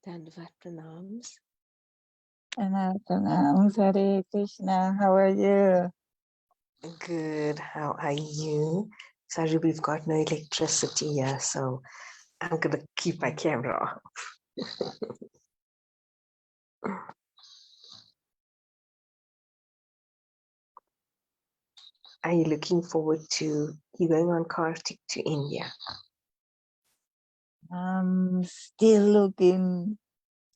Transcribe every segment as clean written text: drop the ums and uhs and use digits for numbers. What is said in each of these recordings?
Dandavad pranams. Pranams, Hare Krishna. How are you? Good. How are you? Sorry, we've got no electricity here, so I'm going to keep my camera off. Are you looking forward to you going on Kartik to India? I'm still looking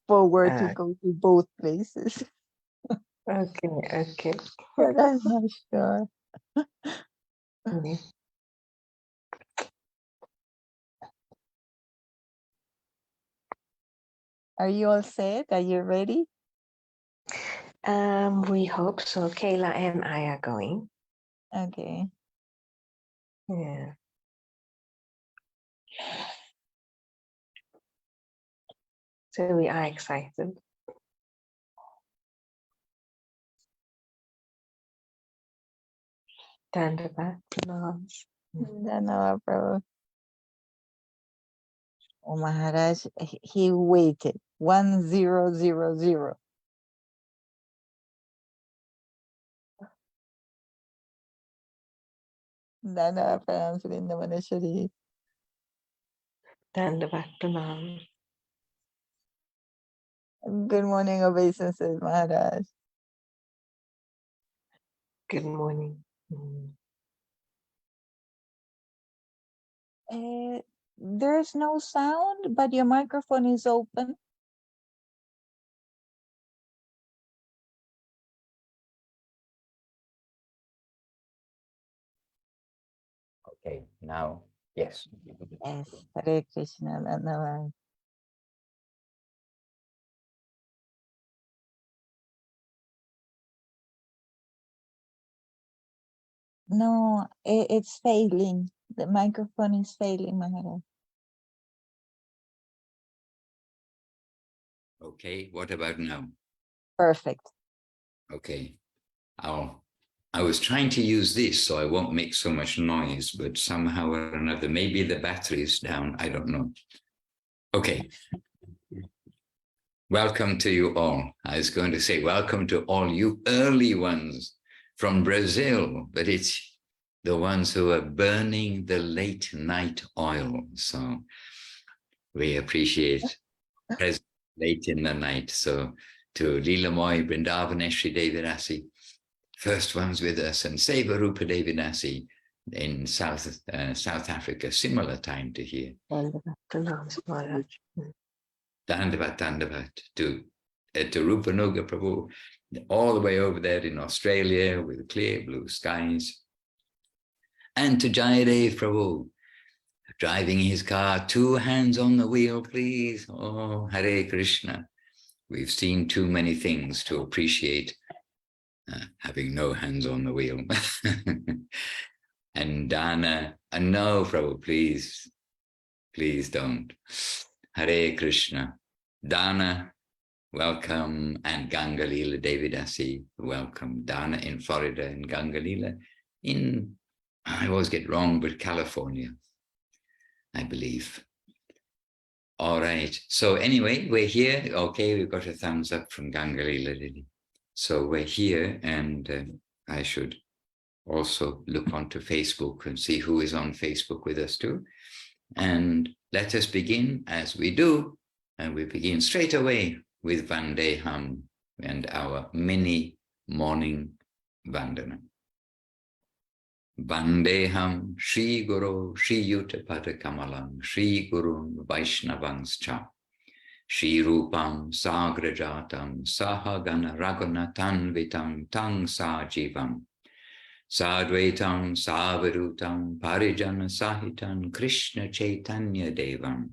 forward to go to both places. Okay. But I'm not sure. Are you all set? Are you ready? We hope so. Kayla and I are going. Okay. Yeah. So we are excited. Dandavad pranams. Dhanavad Prabhu. Oh, Maharaj, he waited. 1000. Dhanavad pranams, Vrindavaneshwari. Dandavad pranams. Good morning, obeisances, Maharaj. Good morning. There's no sound, but your microphone is open. Okay, now, yes. Yes, Hare Krishna, Dhanavad. No, it's failing. The microphone is failing, Maharaj. Okay, what about now? Perfect. Okay, I was trying to use this so I won't make so much noise, but somehow or another, maybe the battery is down, I don't know. Okay. Welcome to you all. I was going to say welcome to all you early ones from Brazil, but it's the ones who are burning the late night oil. So we appreciate present late in the night. So to Leelamoy, Brindavaneshri Devidasi, first ones with us, and Seva Rupa Devidasi in South Africa, similar time to here. Dandavad pranams, Maharaj. Dandavat to Rupanuga Prabhu, all the way over there in Australia with clear blue skies. And to Jayadev Prabhu, driving his car, 2 hands on the wheel, please. Oh, Hare Krishna. We've seen too many things to appreciate having no hands on the wheel. And Dana, and no, Prabhu, please don't. Hare Krishna. Dana, welcome, and Gangalila Devidasi, welcome. Dana in Florida and Gangalila in, I always get wrong, but California, I believe. All right, so anyway, we're here. Okay, we've got a thumbs up from Gangalila. So we're here, and I should also look onto Facebook and see who is on Facebook with us too. And let us begin as we do, and we begin straight away with Vandeham and our mini morning Vandana. Vandeham Shri Guru Shri Yuttapada Kamalam Shri Gurun Vaishnavanscha Shri Rupam Sagrajatam Sahagana Raghunathan Vitam Tang Sajivam Sadvaitam Savarutam Parijana Sahitan Krishna Chaitanya Devam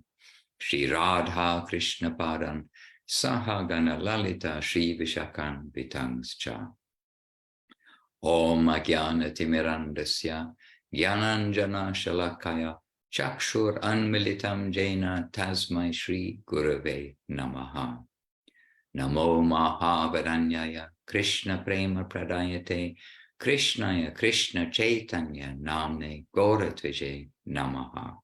Shri Radha Krishna Padan Sahagana Lalita Shri Vishakan Vitangscha Om Agyana Timirandasya Gyananjana Shalakaya Chakshur Anmilitam Jaina Tasmai Shri Gurave Namaha Namo Mahavaranyaya Krishna Prema Pradayate Krishnaya Krishna Chaitanya Namne Goratvije Namaha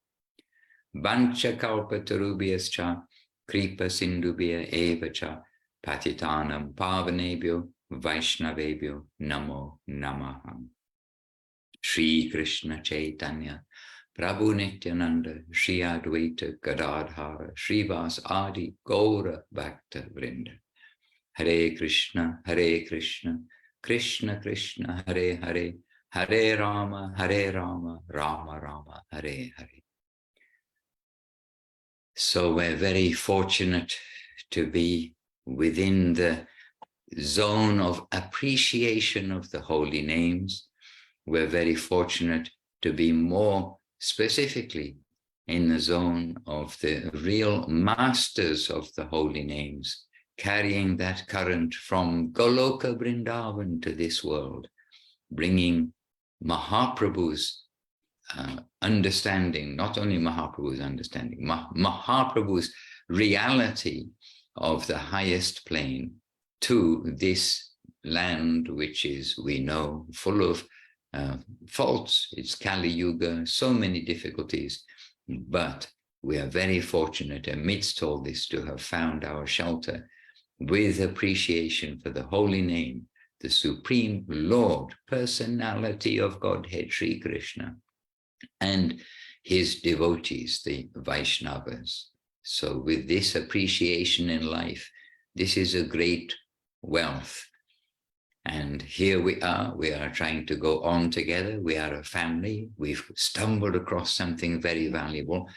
Vancha Kalpatarubhyascha kripa sindubhya evacha patitanam pavanebhyo vaishnavebhyo namo namaha. Shri Krishna Chaitanya Prabhu Nityananda Shri Advaita Gadadhara Srivas Adi Gaura Bhakta Vrinda. Hare Krishna Krishna Krishna Hare Hare Hare Rama Rama Rama Hare Hare. So we're very fortunate to be within the zone of appreciation of the holy names. We're very fortunate to be more specifically in the zone of the real masters of the holy names, carrying that current from Goloka Vrindavan to this world, bringing Mahaprabhu's understanding, not only Mahaprabhu's understanding, Mahaprabhu's reality of the highest plane to this land, which is, we know, full of faults. It's Kali Yuga, so many difficulties, but we are very fortunate amidst all this to have found our shelter with appreciation for the holy name, the Supreme Lord, personality of Godhead, Sri Krishna, and his devotees, the Vaishnavas. So with this appreciation in life, this is a great wealth. And here we are trying to go on together. We are a family. We've stumbled across something very valuable,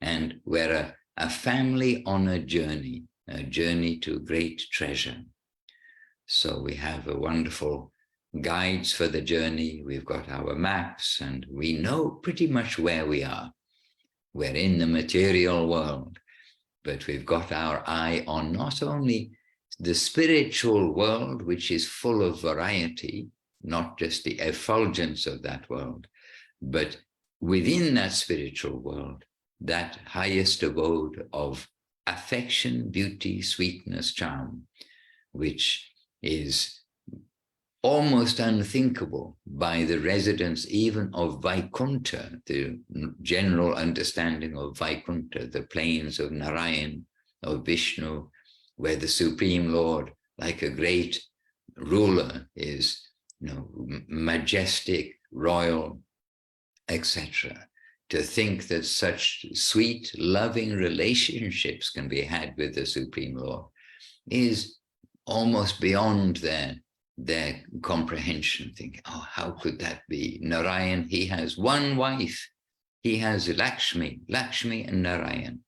and we're a family on a journey to great treasure. So we have a wonderful guides for the journey. We've got our maps, and we know pretty much where we are. We're in the material world, but we've got our eye on not only the spiritual world, which is full of variety, not just the effulgence of that world, but within that spiritual world, that highest abode of affection, beauty, sweetness, charm, which is almost unthinkable by the residents even of Vaikuntha, the general understanding of Vaikuntha, the plains of Narayan, of Vishnu, where the Supreme Lord, like a great ruler, is, majestic, royal, etc. To think that such sweet, loving relationships can be had with the Supreme Lord is almost beyond their comprehension. Thinking, oh, how could that be? Narayan, he has one wife. He has Lakshmi and Narayan.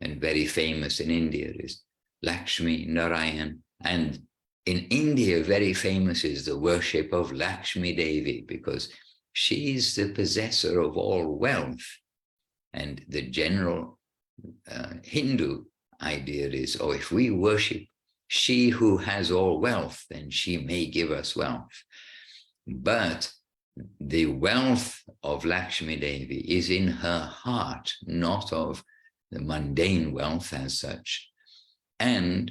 And very famous in India is Lakshmi, Narayan. And in India, very famous is the worship of Lakshmi Devi, because she's the possessor of all wealth. And the general Hindu idea is, oh, if we worship she who has all wealth, then she may give us wealth. But the wealth of Lakshmi Devi is in her heart, not of the mundane wealth as such. And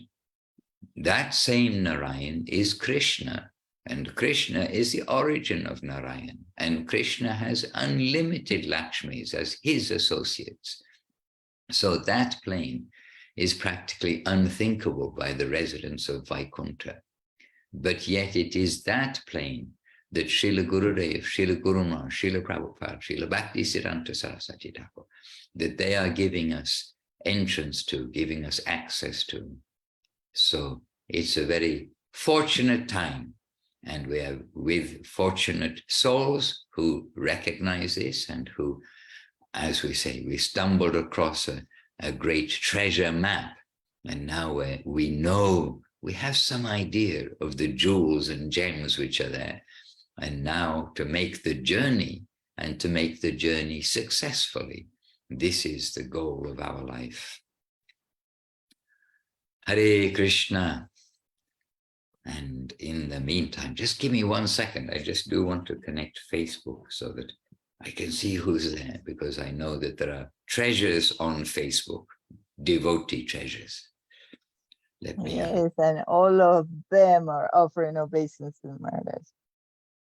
that same Narayan is Krishna, and Krishna is the origin of Narayan, and Krishna has unlimited Lakshmis as his associates. So that plane is practically unthinkable by the residents of Vaikuntha. But yet it is that plane that Srila Gurudev, Srila Guru Maharaj, Srila Prabhupada, Srila Bhaktisiddhanta Saraswati Thakur, that they are giving us entrance to, giving us access to. So it's a very fortunate time, and we are with fortunate souls who recognize this and who, as we say, we stumbled across a great treasure map, and now we know, we have some idea of the jewels and gems which are there, and now to make the journey, and to make the journey successfully, this is the goal of our life. Hare Krishna. And in the meantime, just give me 1 second. I just do want to connect Facebook so that I can see who's there, because I know that there are treasures on Facebook, devotee treasures. Let me Yes, and all of them are offering obeisance to Maharaj.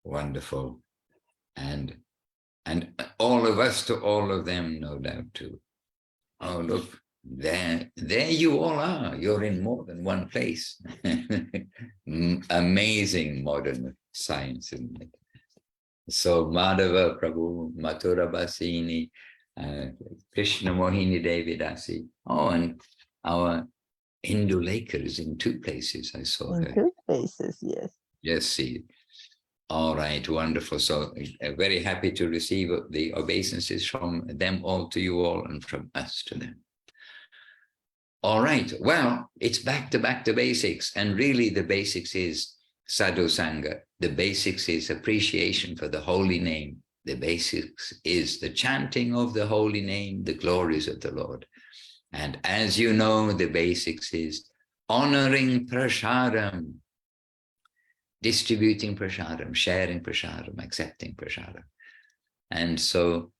Wonderful. And all of us to all of them, no doubt, too. Oh, look, there you all are. You're in more than one place. Amazing modern science, isn't it? So Madhava Prabhu, Mathura Basini, Krishna Mohini Devi Dasi. Oh, and our Hindu Lekha is in 2 places. I saw her. In 2 places, yes. Yes, see. All right, wonderful. So very happy to receive the obeisances from them all to you all and from us to them. All right, well, it's back to basics. And really the basics is sadhu sangha. The basics is appreciation for the holy name. The basics is the chanting of the holy name, the glories of the Lord. And as you know, the basics is honoring prasadam, distributing prasadam, sharing prasadam, accepting prasadam. And so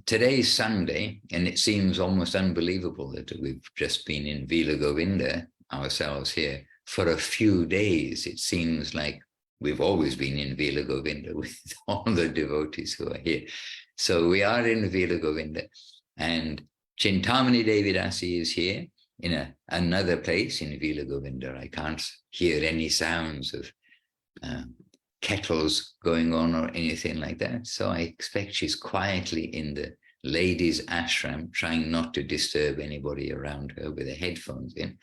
today's Sunday, and it seems almost unbelievable that we've just been in Vila Govinda ourselves here for a few days. It seems like we've always been in Vila Govinda with all the devotees who are here. So we are in Vila Govinda, and Chintamani Devi Dasi is here in another place in Vila Govinda. I can't hear any sounds of kettles going on or anything like that. So I expect she's quietly in the ladies' ashram, trying not to disturb anybody around her with the headphones in.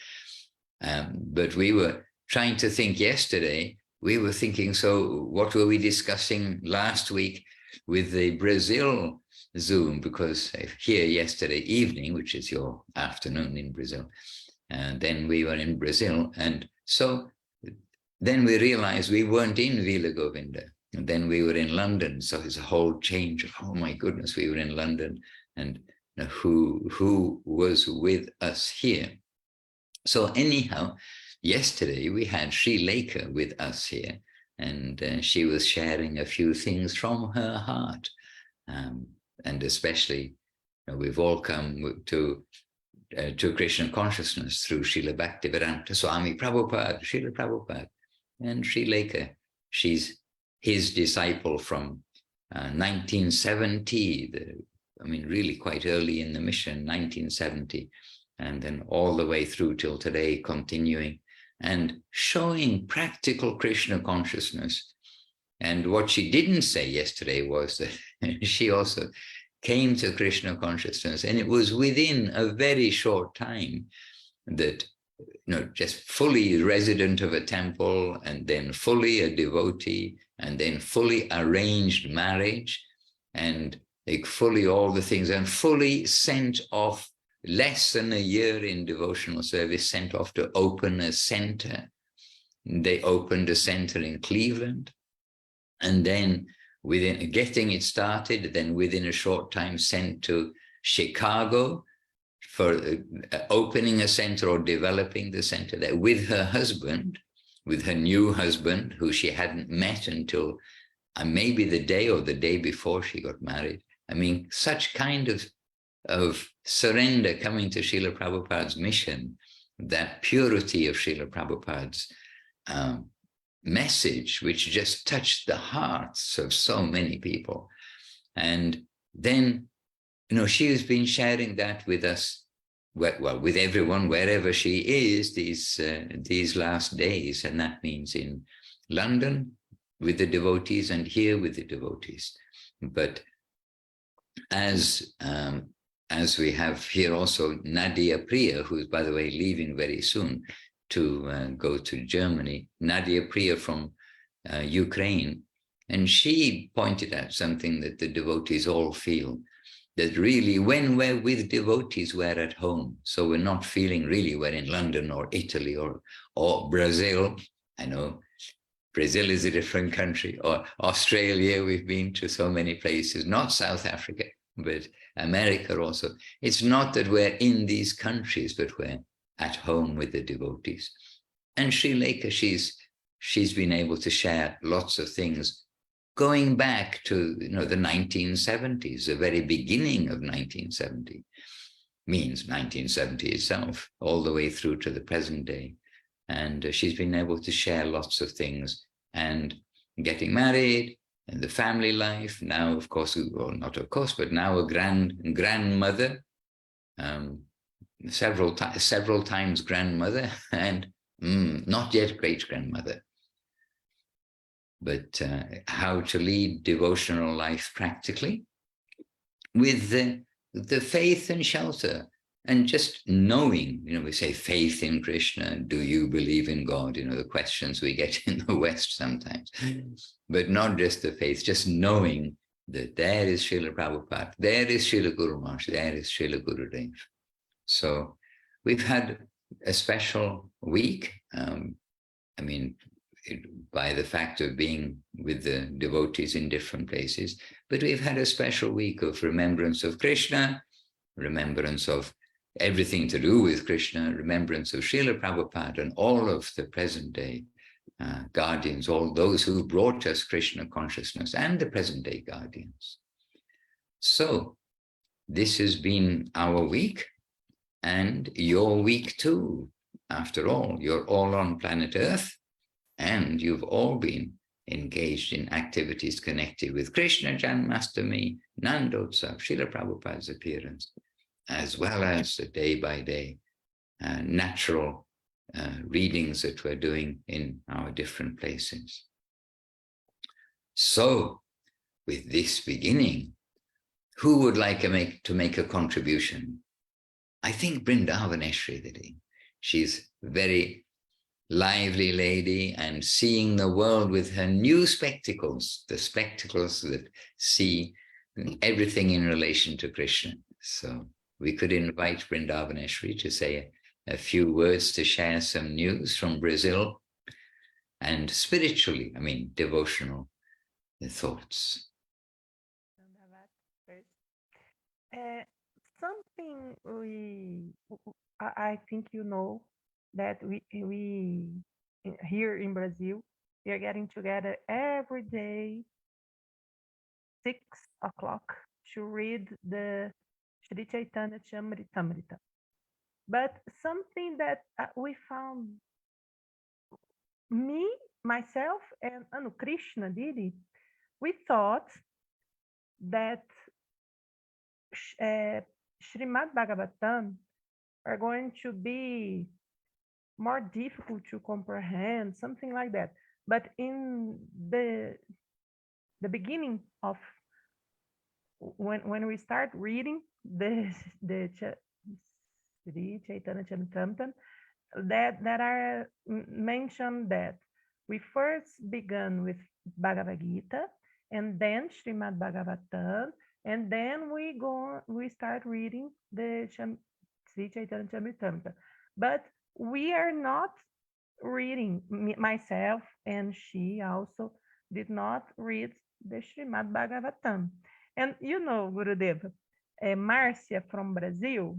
But we were trying to think yesterday, we were thinking, so what were we discussing last week with the Brazil Zoom? Because here yesterday evening, which is your afternoon in Brazil, and then we were in Brazil. And so then we realized we weren't in Vila Govinda. And then we were in London. So it's a whole change of, oh my goodness, we were in London, and who was with us here. So anyhow, yesterday we had Sri Lekha with us here, and she was sharing a few things from her heart. And especially, we've all come to Krishna consciousness through Srila Bhaktivedanta Swami Prabhupada, Srila Prabhupada. And Sri Lekha, she's his disciple from 1970, really quite early in the mission, 1970, and then all the way through till today, continuing and showing practical Krishna consciousness. And what she didn't say yesterday was that she also came to Krishna consciousness, and it was within a very short time that, just fully resident of a temple, and then fully a devotee, and then fully arranged marriage, and like fully all the things, and fully sent off, less than a year in devotional service, sent off to open a center. They opened a center in Cleveland, and then within getting it started, then within a short time sent to Chicago for opening a center or developing the center there with her husband, with her new husband, who she hadn't met until maybe the day or the day before she got married. Such kind of surrender coming to Srila Prabhupada's mission, that purity of Srila Prabhupada's message, which just touched the hearts of so many people. And then, she has been sharing that with us, well, with everyone, wherever she is, these last days. And that means in London with the devotees, and here with the devotees. But as we have here also Nadia Priya, who is, by the way, leaving very soon to go to Germany, Nadia Priya from Ukraine. And she pointed out something that the devotees all feel, that really when we're with devotees, we're at home. So we're not feeling really we're in London or Italy or Brazil. I know Brazil is a different country, or Australia, we've been to so many places, not South Africa, but America also. It's not that we're in these countries, but we're at home with the devotees. And Sri Lekha, she's been able to share lots of things going back to the 1970s, the very beginning of 1970, means 1970 itself, all the way through to the present day. And she's been able to share lots of things, and getting married, and the family life. Now, of course, well, not of course, but now a grandmother several times grandmother, and not yet great-grandmother. But how to lead devotional life practically with the faith and shelter, and just knowing, we say faith in Krishna, do you believe in God? The questions we get in the West sometimes, but not just the faith, just knowing that there is Srila Prabhupada, there is Srila Guru Maharaj, there is Srila Gurudev. So we've had a special week. By the fact of being with the devotees in different places, but we've had a special week of remembrance of Krishna, remembrance of everything to do with Krishna, remembrance of Srila Prabhupada and all of the present day guardians, all those who brought us Krishna consciousness, and the present day guardians. So this has been our week, and your week too. After all, you're all on planet Earth, and you've all been engaged in activities connected with Krishna Janmastami, Nandotsav, Srila Prabhupada's appearance, as well as the day-by-day natural readings that we're doing in our different places. So, with this beginning, who would like to make a contribution? I think Brindavaneshri Didi. She's very lively lady and seeing the world with her new spectacles, the spectacles that see everything in relation to Krishna. So we could invite Brindavaneshri to say a few words, to share some news from Brazil, and spiritually, devotional thoughts. Something I think that we here in Brazil, we are getting together every day, 6 o'clock, to read the Sri Chaitanya Charitamrita. But something that we found, myself, and Krishna Didi, we thought that Srimad Bhagavatam are going to be more difficult to comprehend, something like that. But in the beginning of when we start reading the Sri Chaitanya Charitamrita, that are mentioned that we first began with Bhagavad Gita, and then Srimad Bhagavatam, and then we start reading the Sri Chaitanya Charitamrita. But we are not reading, myself and she also did not read the Srimad Bhagavatam. And Gurudev, Marcia from Brazil,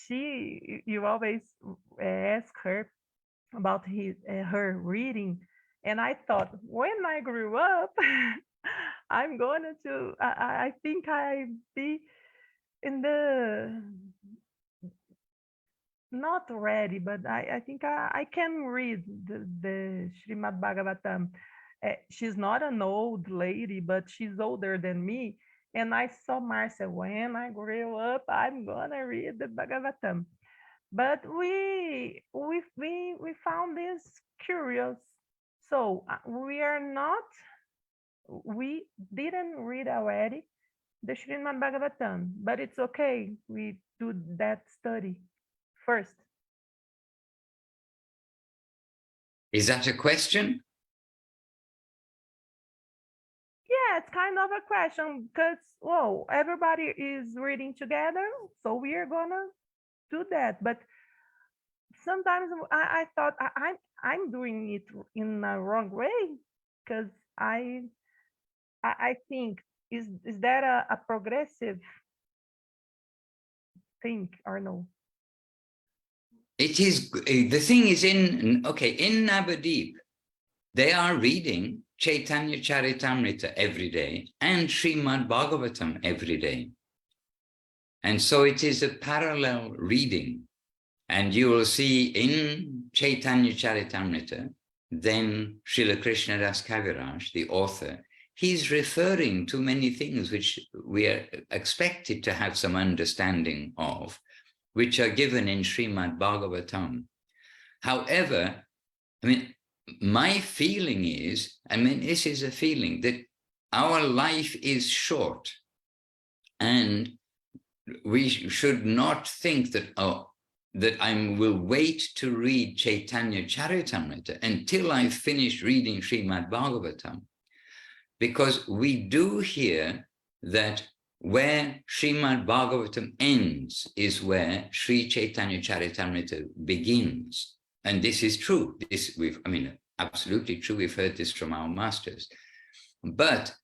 you always ask her about her reading. And I thought, when I grew up, I think I'd be in the, not ready, but I think I can read the Srimad Bhagavatam. She's not an old lady, but she's older than me. And I saw Marcia, when I grew up, I'm gonna read the Bhagavatam. But we found this curious. So we didn't read already the Srimad Bhagavatam, but it's okay. We do that study first. Is that a question? Yeah, it's kind of a question because, everybody is reading together, so we are gonna do that. But sometimes I thought I'm doing it in a wrong way, because I think, is that a progressive thing or no? It is. The thing is in Navadip, they are reading Chaitanya Charitamrita every day and Srimad Bhagavatam every day. And so it is a parallel reading. And you will see in Chaitanya Charitamrita, then Srila Krishnadas Kaviraj, the author, he's referring to many things which we are expected to have some understanding of, which are given in Srimad Bhagavatam. However, I mean, my feeling is, I mean, this is a feeling that our life is short, and we should not think that, oh, that I will wait to read Chaitanya Charitamrita until I finish reading Srimad Bhagavatam, because we do hear that where Srimad Bhagavatam ends is where Sri Chaitanya Charitamrita begins. And this is true. Absolutely true. We've heard this from our masters. But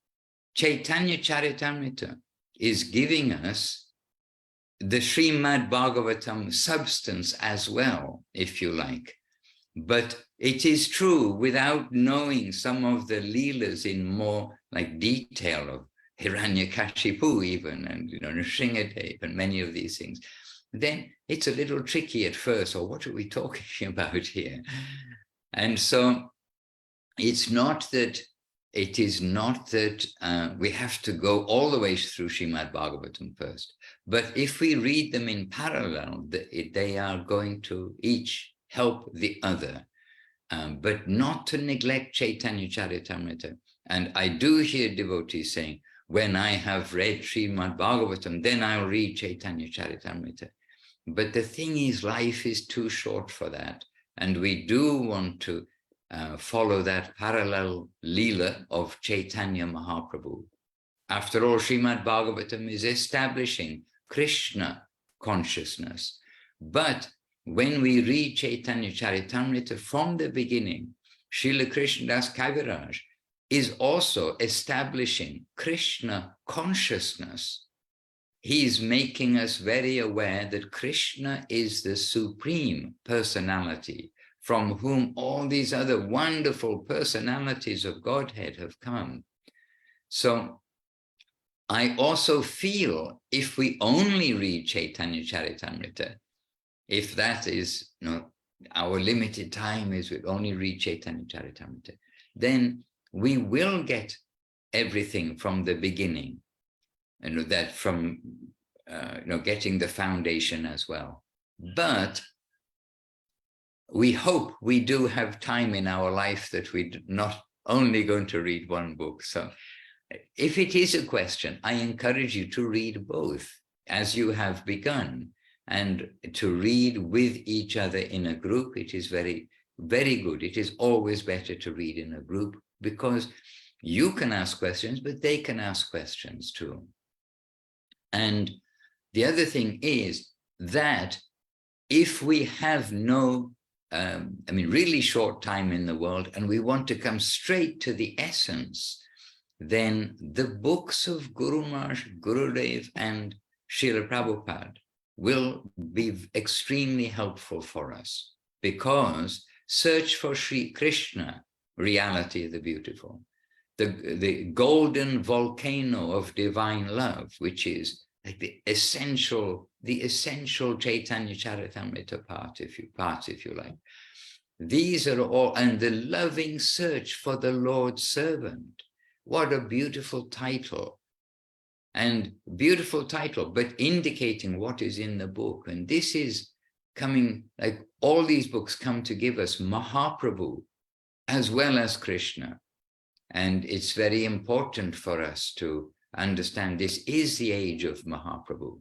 Chaitanya Charitamrita is giving us the Srimad Bhagavatam substance as well, if you like. But it is true, without knowing some of the leelas in more like detail of Hiranyakashipu even, and Nrsingadev and many of these things, then it's a little tricky at first. Or what are we talking about here? And so it is not that we have to go all the way through Srimad Bhagavatam first. But if we read them in parallel, they are going to each help the other, but not to neglect Chaitanya Charitamrita. And I do hear devotees saying, when I have read Srimad Bhagavatam, then I'll read Chaitanya Charitamrita. But the thing is, life is too short for that. And we do want to follow that parallel Leela of Chaitanya Mahaprabhu. After all, Srimad Bhagavatam is establishing Krishna consciousness. But when we read Chaitanya Charitamrita from the beginning, Srila Krishnadas Kaviraj is also establishing Krishna consciousness. He is making us very aware that Krishna is the supreme personality from whom all these other wonderful personalities of Godhead have come. So I also feel if we only read Chaitanya Charitamrita, if that is, our limited time is we only read Chaitanya Charitamrita, then we will get everything from the beginning, and that from getting the foundation as well. But we hope we do have time in our life that we're not only going to read one book. So if it is a question, I encourage you to read both as you have begun, and to read with each other in a group. It is very, very good. It is always better to read in a group, because you can ask questions, but they can ask questions too. And the other thing is that if we have no, really short time in the world, and we want to come straight to the essence, then the books of Guru Maharaj, Gurudev, and Srila Prabhupada will be extremely helpful for us, because search for Sri Krishna, reality of the beautiful, the golden volcano of divine love, which is like the essential Chaitanya Charitamrita part, if you like. These are all, and the loving search for the Lord's servant. What a beautiful title. And beautiful title, but indicating what is in the book. And this is coming, like all these books come to give us Mahaprabhu as well as Krishna. And it's very important for us to understand this is the age of Mahaprabhu.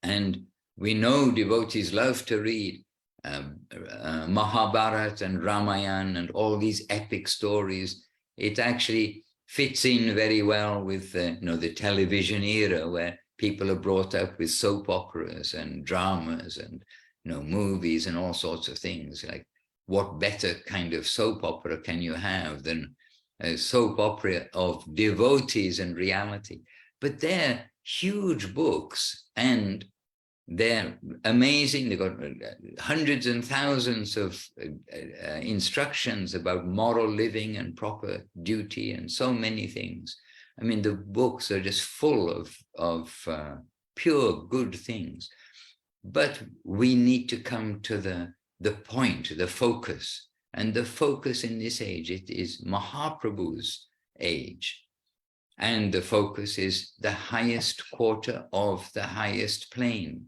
And we know devotees love to read Mahabharata and Ramayana and all these epic stories. It actually fits in very well with the television era, where people are brought up with soap operas and dramas and movies and all sorts of things. Like, what better kind of soap opera can you have than a soap opera of devotees and reality? But they're huge books, and they're amazing. They've got hundreds and thousands of instructions about moral living and proper duty and so many things. I mean, the books are just full of pure good things. But we need to come to the point, the focus. And the focus in this age, it is Mahaprabhu's age. And the focus is the highest quarter of the highest plane.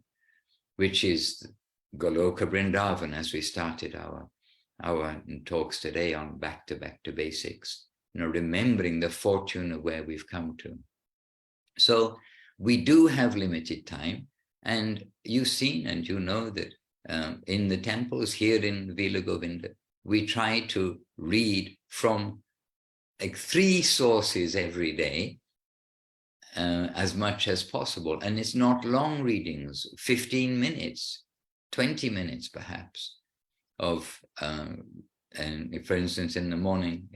which is Goloka Vrindavan, as we started our talks today on back to basics, remembering the fortune of where we've come to. So we do have limited time, and you've seen and you know that in the temples here in Vila Govinda, we try to read from like 3 sources every day, as much as possible. And it's not long readings, 15 minutes, 20 minutes perhaps, of, and for instance, in the morning,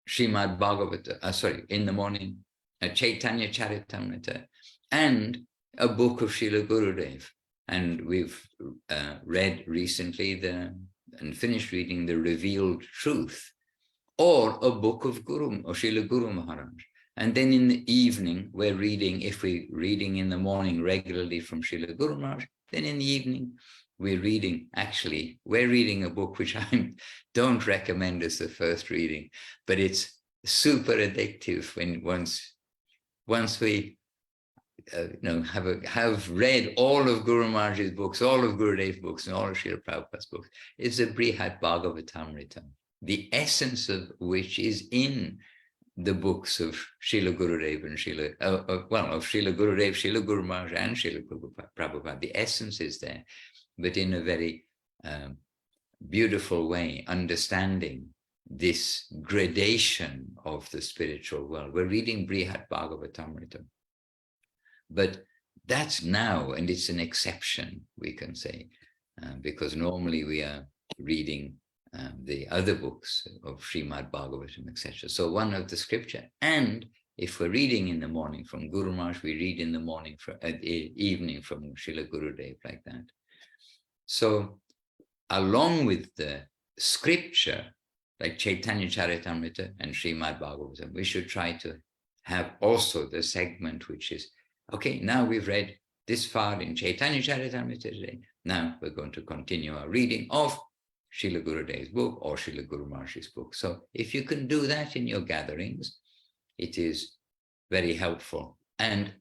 Srimad Bhagavata, in the morning, Chaitanya Charitamrita, and a book of Srila Gurudev. And we've read recently and finished reading the Revealed Truth, or a book of Srila Guru Maharaj. And then in the evening, we're reading, if we're reading in the morning regularly from Srila Guru Maharaj, then in the evening, we're reading a book which I don't recommend as the first reading, but it's super addictive when once we have read all of Guru Maharaj's books, all of Gurudev's books, and all of Srila Prabhupada's books. It's a Brihat Bhagavatamrita, the essence of which is in the books of Srila Gurudev and of Srila Gurudev, Srila Guru Maharaj, and Srila Prabhupada. The essence is there, but in a very beautiful way, understanding this gradation of the spiritual world. We're reading Brihat Bhagavatamrita, but that's now, and it's an exception, we can say, because normally we are reading the other books of Srimad Bhagavatam, etc. So one of the scripture, and if we're reading in the morning from Guru Maharaj, we read in the morning, evening from Srila Gurudev, like that. So along with the scripture, like Chaitanya Charitamrita and Srimad Bhagavatam, we should try to have also the segment which is, okay, now we've read this far in Chaitanya Charitamrita today. Now we're going to continue our reading of Srila Gurudev's book or Srila Guru Maharaj's book. So if you can do that in your gatherings, it is very helpful. And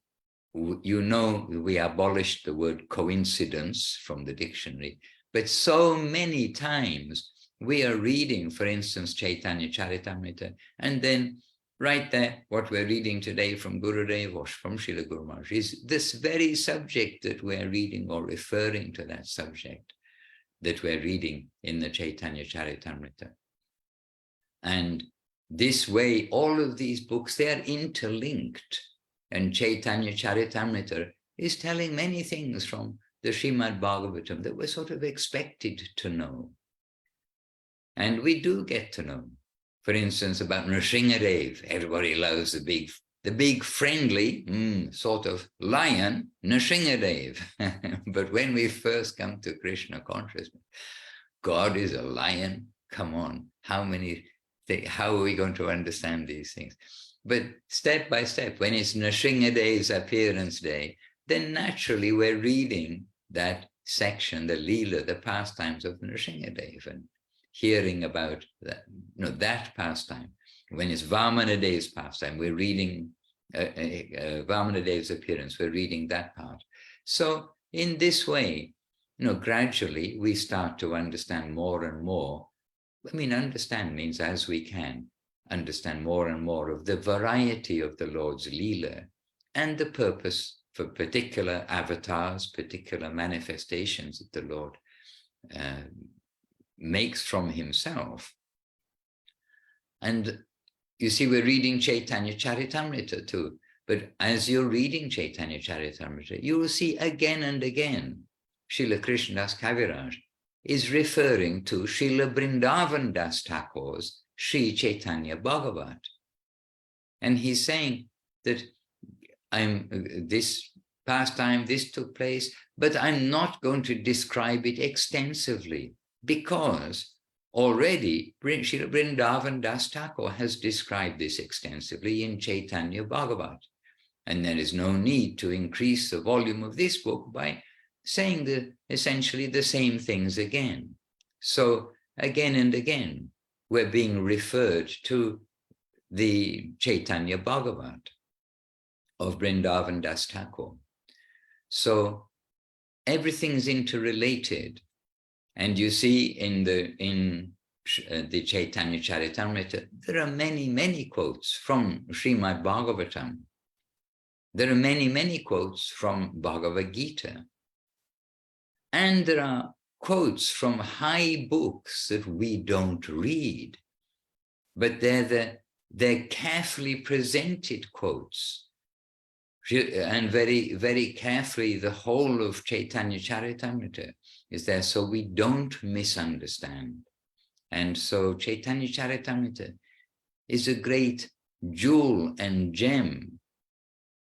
we abolished the word coincidence from the dictionary, but so many times we are reading, for instance, Chaitanya Charitamrita, and then right there, what we're reading today from Gurudev or from Srila Guru Maharaj is this very subject that we're reading, or referring to that subject that we're reading in the Chaitanya Charitamrita. And this way, all of these books, they are interlinked. And Chaitanya Charitamrita is telling many things from the Srimad Bhagavatam that we're sort of expected to know. And we do get to know. For instance, about Nrsimhadev, everybody loves the big friendly sort of lion, Nrsimhadev. But when we first come to Krishna consciousness, God is a lion. Come on, how are we going to understand these things? But step by step, when it's Nrsimhadev's appearance day, then naturally we're reading that section, the Leela, the pastimes of Nrsimhadev, and hearing about that pastime. When it's Vamanadev's pastime, we're reading Vamanadev's appearance, we're reading that part. So in this way, gradually we start to understand more and more. I mean, understand means as we can understand more and more of the variety of the Lord's Leela and the purpose for particular avatars, particular manifestations that the Lord makes from himself. And you see, we're reading Chaitanya Charitamrita too, but as you're reading Chaitanya Charitamrita, you will see again and again Srila Krishnadas Kaviraj is referring to Srila Vrindavan Das Thakur's Sri Chaitanya Bhagavat. And he's saying that this pastime, this took place, but I'm not going to describe it extensively, because already Srila Vrindavan Das Thakur has described this extensively in Chaitanya Bhagavat. And there is no need to increase the volume of this book by saying essentially the same things again. So again and again, we're being referred to the Chaitanya Bhagavat of Vrindavan Das Thakur. So everything's interrelated. And you see in the Chaitanya Charitamrita, there are many, many quotes from Srimad Bhagavatam. There are many, many quotes from Bhagavad Gita. And there are quotes from high books that we don't read, but they're carefully presented quotes. And very, very carefully, the whole of Chaitanya Charitamrita is there, so we don't misunderstand. And so Chaitanya Charitamrita is a great jewel and gem,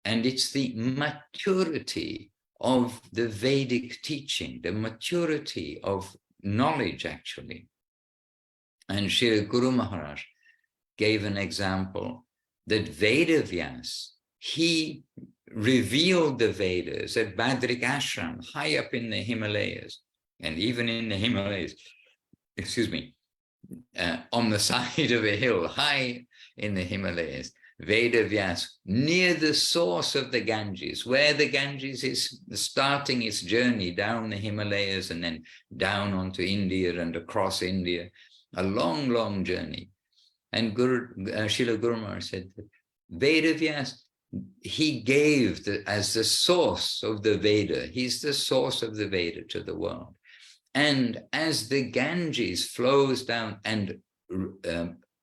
and it's the maturity of the Vedic teaching, the maturity of knowledge, actually. And Srila Guru Maharaj gave an example that Vedavyas, he revealed the Vedas at Badrik Ashram, high up in the Himalayas, and even in the Himalayas, excuse me, on the side of a hill, high in the Himalayas, Vedavyas, near the source of the Ganges, where the Ganges is starting its journey down the Himalayas and then down onto India and across India, a long, long journey. And Srila Guru Maharaj said that Vedavyas, he gave as the source of the Veda, he's the source of the Veda to the world. And as the Ganges flows down and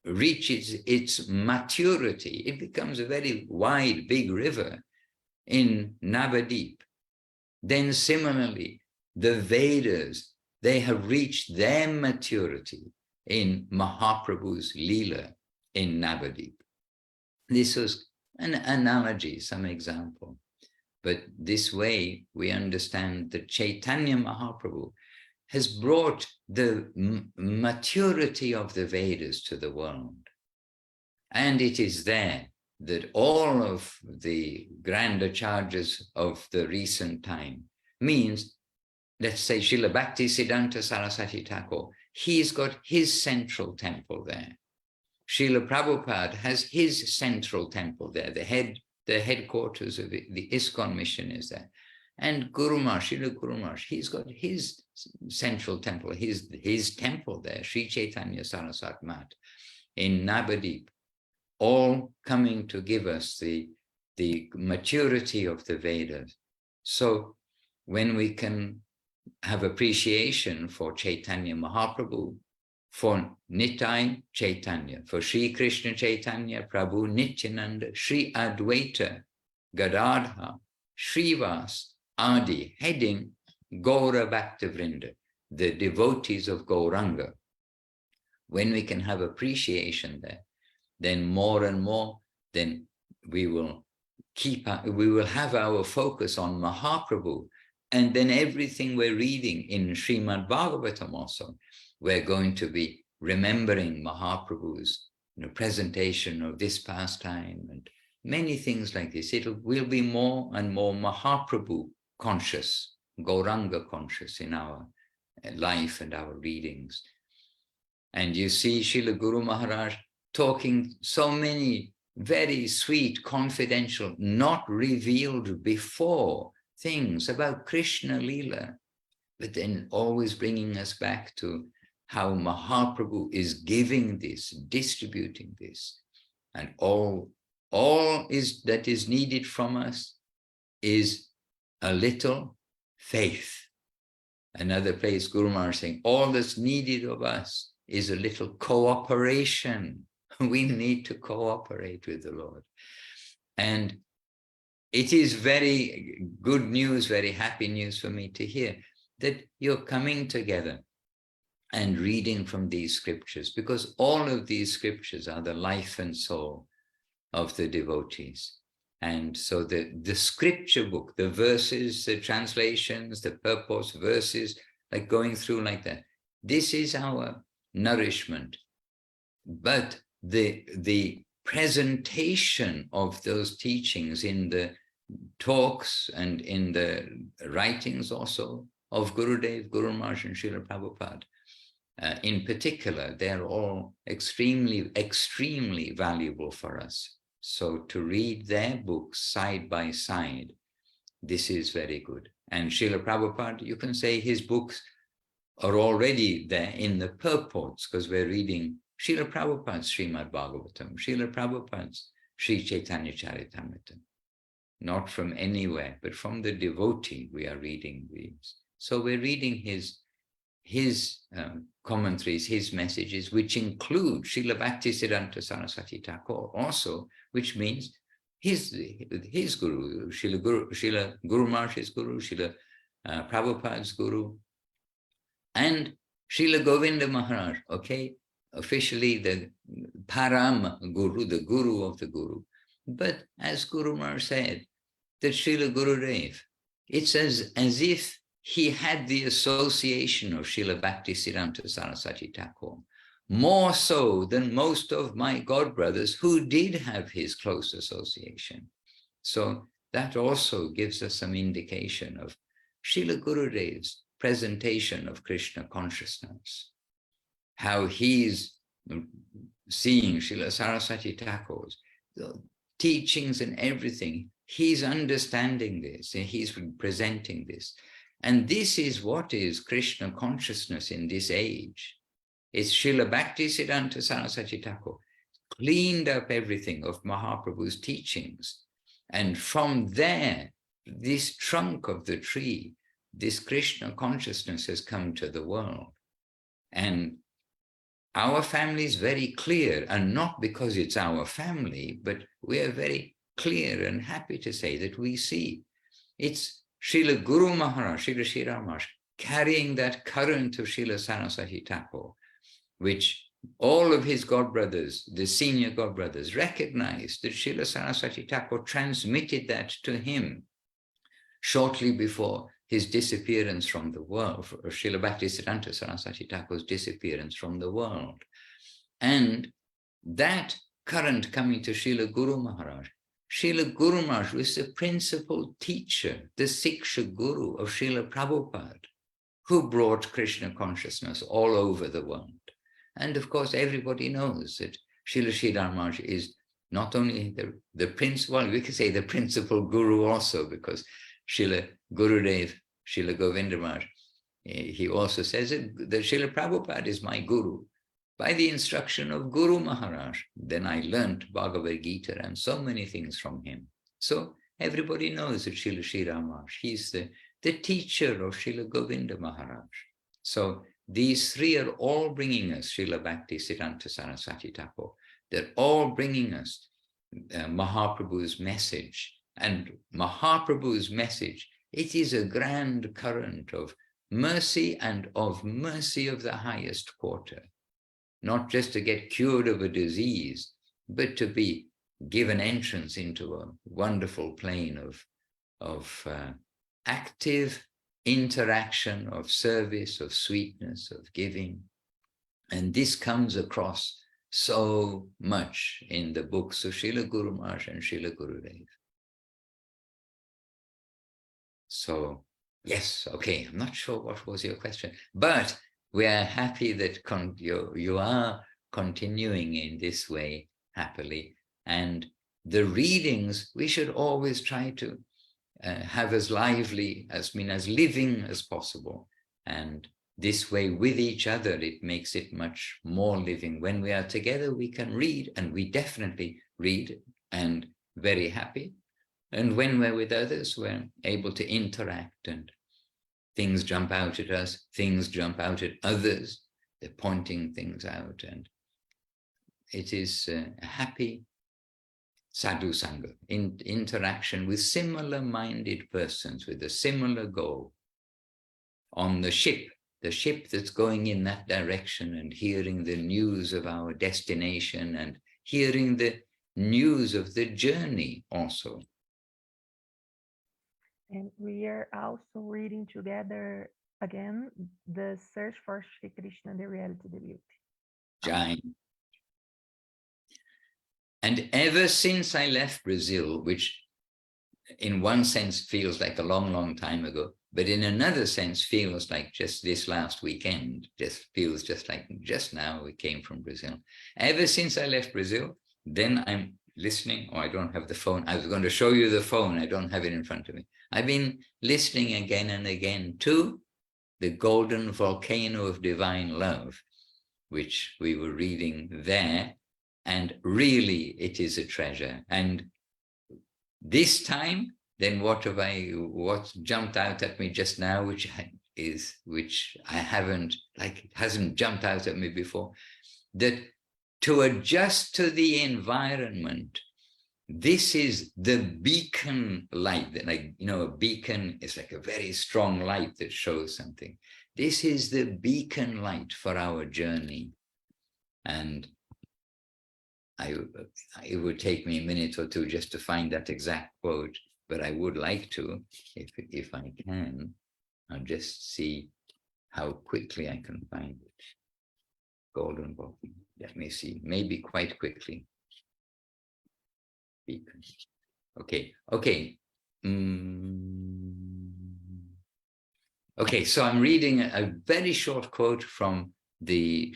reaches its maturity, it becomes a very wide, big river in Navadip. Then similarly, the Vedas, they have reached their maturity in Mahaprabhu's Leela in Navadip. This was an analogy, some example. But this way we understand that Chaitanya Mahaprabhu has brought the maturity of the Vedas to the world. And it is there that all of the grand acharyas of the recent time means, let's say Srila Bhakti Siddhanta Saraswati Thakur, he's got his central temple there. Srila Prabhupada has his central temple there. The headquarters of the ISKCON mission is there. And Guru Maharaj, Srila Guru Maharaj, he's got his central temple, his temple there, Sri Chaitanya Saraswat Mat in Navadip, all coming to give us the maturity of the Vedas. So when we can have appreciation for Chaitanya Mahaprabhu, for Nitai Chaitanya, for Sri Krishna Chaitanya, Prabhu Nityananda, Sri Advaita, Gadadha, Srivas, Adi, heading Gaura Bhaktavrinda, the devotees of Gauranga. When we can have appreciation there, then more and more, then we will have our focus on Mahaprabhu, and then everything we're reading in Srimad Bhagavatam also, we're going to be remembering Mahaprabhu's presentation of this pastime and many things like this. We'll be more and more Mahaprabhu conscious, Gauranga conscious in our life and our readings. And you see Srila Guru Maharaj talking so many very sweet, confidential, not revealed before things about Krishna Leela, but then always bringing us back to how Mahaprabhu is giving this, distributing this, and all that is needed from us is a little faith. Another place, Guru Maharaj saying, all that's needed of us is a little cooperation. We need to cooperate with the Lord. And it is very good news, very happy news for me to hear that you're coming together and reading from these scriptures, because all of these scriptures are the life and soul of the devotees. And so the scripture book, the verses, the translations, the purpose verses, like going through like that, this is our nourishment. But the presentation of those teachings in the talks and in the writings also of Gurudev, Guru Maharaj and Srila Prabhupada, in particular, they're all extremely, extremely valuable for us. So to read their books side by side, this is very good. And Srila Prabhupada, you can say his books are already there in the purports, because we're reading Srila Prabhupada's Srimad Bhagavatam, Srila Prabhupada's Sri Chaitanya Charitamrita. Not from anywhere, but from the devotee we are reading these. So we're reading his commentaries, his messages, which include Srila Bhaktisiddhanta Saraswati Thakur also, which means his guru, Srila Guru Maharaj's guru, Srila Prabhupada's guru, and Srila Govinda Maharaj, okay, officially the Param Guru, the guru of the guru. But as Guru Maharaj said, that Srila Gurudev, it's as if he had the association of Srila Bhaktisiddhanta Saraswati Thakur, more so than most of my godbrothers who did have his close association. So that also gives us some indication of Srila Gurudev's presentation of Krishna consciousness, how he's seeing Srila Saraswati Thakur's teachings and everything. He's understanding this and he's presenting this. And this is what is Krishna consciousness in this age. It's Srila Bhaktisiddhanta Saraswati Thakur cleaned up everything of Mahaprabhu's teachings. And from there, this trunk of the tree, this Krishna consciousness has come to the world. And our family is very clear, and not because it's our family, but we are very clear and happy to say that we see. It's Srila Guru Maharaj, Srila Sri Maharaj, carrying that current of Srila Saraswati Thakur, which all of his godbrothers, the senior godbrothers, recognized that Srila Saraswati Thakur transmitted that to him shortly before his disappearance from the world, or Srila Bhaktisiddhanta Saraswati Thakur's disappearance from the world. And that current coming to Srila Guru Maharaj, Srila Guru Maharaj was the principal teacher, the Siksha Guru of Srila Prabhupada, who brought Krishna consciousness all over the world. And of course, everybody knows that Srila Sridhar Maharaj is not only the principal, we could say the principal guru also, because Srila Gurudev, Srila Govinda Maharaj, he also says that Srila Prabhupada is my guru. By the instruction of Guru Maharaj, then I learnt Bhagavad Gita and so many things from him. So everybody knows that Srila Sridhar Maharaj, he's the teacher of Srila Govinda Maharaj. So these three are all bringing us Srila Bhaktisiddhanta Saraswati Thakur. They're all bringing us Mahaprabhu's message. And Mahaprabhu's message, it is a grand current of mercy and of mercy of the highest quarter. Not just to get cured of a disease, but to be given entrance into a wonderful plane of active interaction, of service, of sweetness, of giving. And this comes across so much in the books of Srila Guru Maharaj and Srila Gurudev. So, yes, okay, I'm not sure what was your question, but we are happy that you are continuing in this way happily. And the readings, we should always try to have as lively, as living as possible. And this way with each other, it makes it much more living. When we are together, we can read, and we definitely read and very happy. And when we're with others, we're able to interact, and things jump out at us, things jump out at others. They're pointing things out, and it is a happy sadhu sangha, interaction with similar-minded persons with a similar goal on the ship that's going in that direction, and hearing the news of our destination and hearing the news of the journey also. And we are also reading together again the Search for Shri Krishna, the Reality, the Beauty. Jai. And ever since I left Brazil, which in one sense feels like a long, long time ago, but in another sense feels like just this last weekend, just feels just like just now we came from Brazil. Ever since I left Brazil, then I'm listening. Oh, I don't have the phone. I was going to show you the phone. I don't have it in front of me. I've been listening again and again to the Golden Volcano of Divine Love, which we were reading there, and really it is a treasure. And this time, then what jumped out at me just now, which I haven't, like, it hasn't jumped out at me before, that to adjust to the environment, this is the beacon light. That, like, you know, a beacon is like a very strong light that shows something. This is the beacon light for our journey. And it would take me a minute or two just to find that exact quote, but I would like to, if I can. I'll just see how quickly I can find it. Golden Volcano. Let me see, maybe quite quickly. Beacon. Okay. Okay, so I'm reading a very short quote from the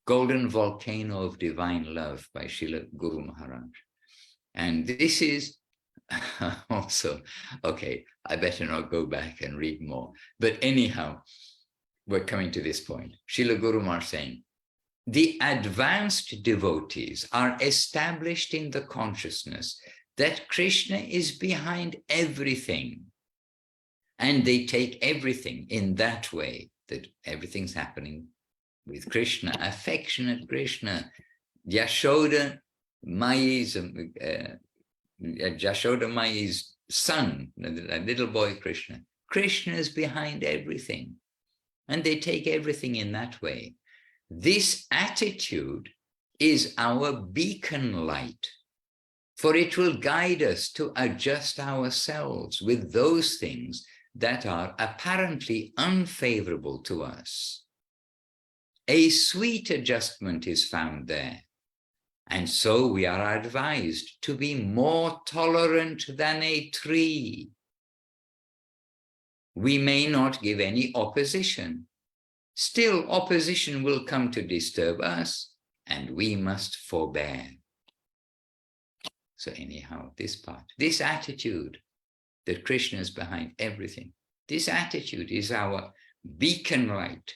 Golden Volcano of Divine Love by Srila Guru Maharaj. And this is also, okay, I better not go back and read more. But anyhow, we're coming to this point. Srila Guru Maharaj saying, the advanced devotees are established in the consciousness that Krishna is behind everything. And they take everything in that way, that everything's happening with Krishna, affectionate Krishna. Yashoda Maya's son, a little boy Krishna. Krishna is behind everything. And they take everything in that way. This attitude is our beacon light, for it will guide us to adjust ourselves with those things that are apparently unfavorable to us. A sweet adjustment is found there, and so we are advised to be more tolerant than a tree. We may not give any opposition. Still, opposition will come to disturb us, and we must forbear. So anyhow, this part, this attitude that Krishna is behind everything, this attitude is our beacon light,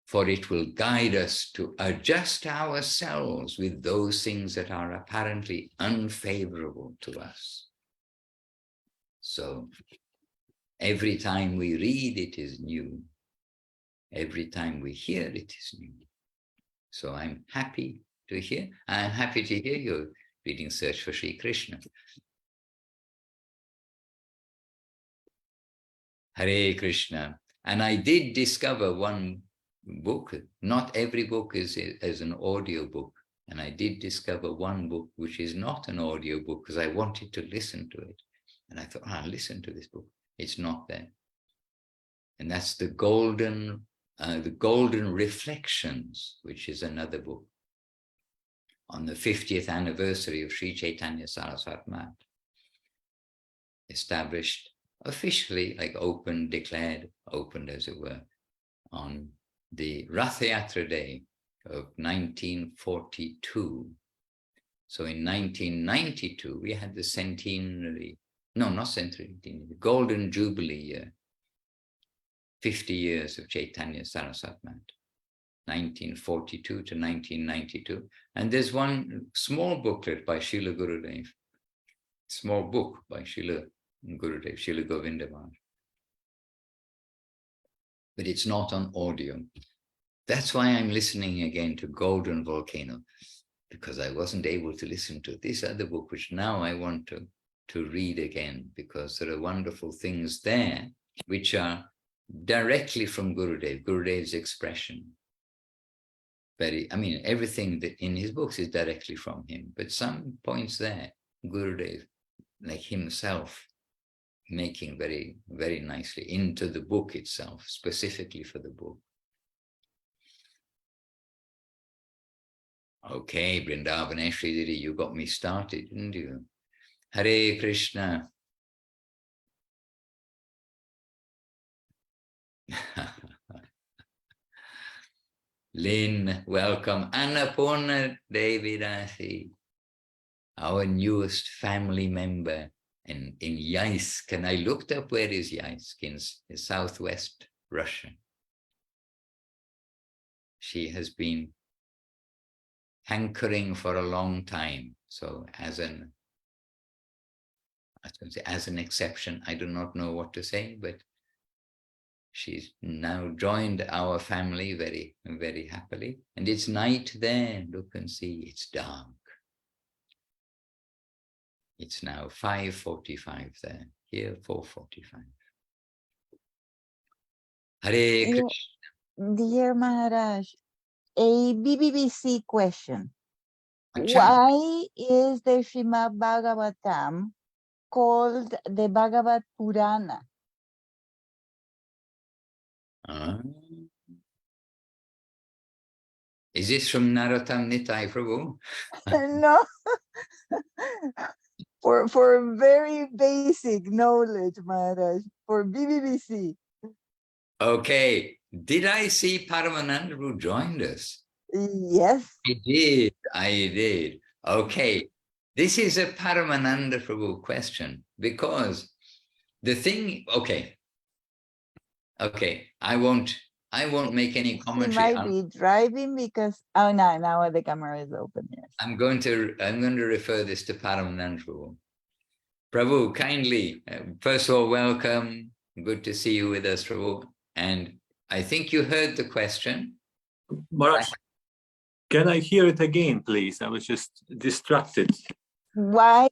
for it will guide us to adjust ourselves with those things that are apparently unfavorable to us. So every time we read, it is new. Every time we hear, it is new. So I'm happy to hear. I'm happy to hear you reading Search for Sri Krishna. Hare Krishna. And I did discover one book. Not every book is an audio book. And I did discover one book which is not an audio book because I wanted to listen to it. And I thought, I'll listen to this book. It's not there. And that's the Golden Reflections, which is another book on the 50th anniversary of Sri Chaitanya Saraswati Math, established officially, like declared opened as it were, on the Ratha Yatra day of 1942. So in 1992, we had the centenary, no, not centenary, Golden Jubilee year. 50 years of Chaitanya Saraswati Math, 1942 to 1992. And there's one small booklet by Srila Gurudev, small book by Srila Gurudev, Srila Govinda Maharaj. But it's not on audio. That's why I'm listening again to Golden Volcano, because I wasn't able to listen to this other book, which now I want to read again, because there are wonderful things there, which are directly from Gurudev, Gurudev's expression. Everything that in his books is directly from him, but some points there, Gurudev, like himself, making very, very nicely into the book itself, specifically for the book. Okay, Vrindavaneshri Didi, you got me started, didn't you? Hare Krishna. Lynn, welcome. Annapurna Devidasi, our newest family member. in Yeisk, and I looked up where is Yeisk in southwest Russia. She has been hankering for a long time. So as an exception, I do not know what to say, but she's now joined our family very, very happily. And it's night there. Look and see, it's dark. It's now 5:45 there. Here, 4:45. Hare Krishna. Dear Maharaj, a BBBC question. Acha. Why is the Srimad Bhagavatam called the Bhagavad Purana? Is this from Narottam Nitai Prabhu? No, for very basic knowledge, Maharaj, for BBBC. Okay. Did I see Paramananda who joined us? Yes. I did. Okay. This is a Paramananda Prabhu question because the thing, okay, I won't make any commentary. He might be driving because, oh no, now the camera is open, yes. I'm going to refer this to Paramananda Prabhu. Prabhu, kindly, first of all, welcome. Good to see you with us, Prabhu. And I think you heard the question. Maharaj, can I hear it again, please? I was just distracted. Why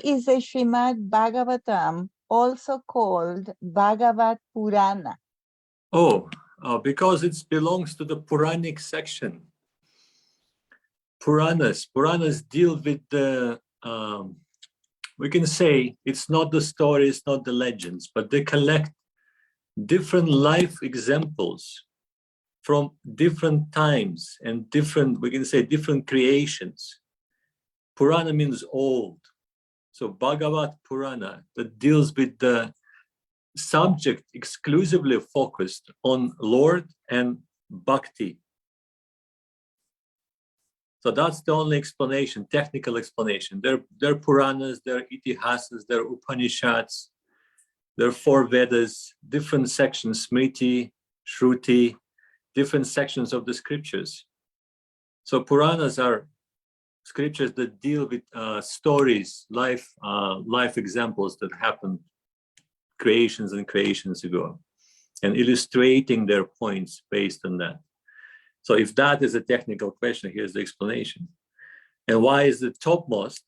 is the Srimad Bhagavatam also called Bhagavad Purana? Because it belongs to the Puranic section. Puranas deal with the, we can say it's not the stories, not the legends, but they collect different life examples from different times and different, we can say different creations. Purana means old. So Bhagavat Purana, that deals with the subject exclusively focused on Lord and Bhakti. So that's the only explanation, technical explanation. They're Puranas, they're Itihasas, they're Upanishads, there are 4 Vedas, different sections, Smriti, Shruti, different sections of the scriptures. So Puranas are scriptures that deal with stories, life examples that happened creations and creations ago, and illustrating their points based on that. So if that is a technical question, here's the explanation. And why is it topmost?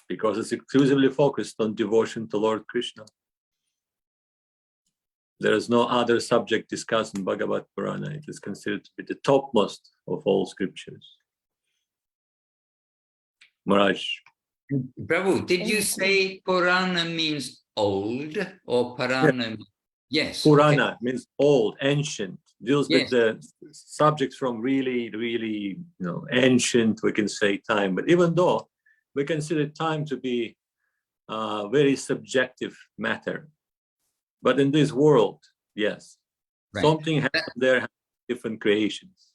Because it's exclusively focused on devotion to Lord Krishna. There is no other subject discussed in Bhagavad Purana. It is considered to be the topmost of all scriptures. Maharaj. Prabhu, did you say Purana means old or Purana? Yes. Purana means old, ancient, deals with the subjects from really, really, ancient, we can say, time. But even though we consider time to be a very subjective matter, but in this world, yes, something happened there, different creations.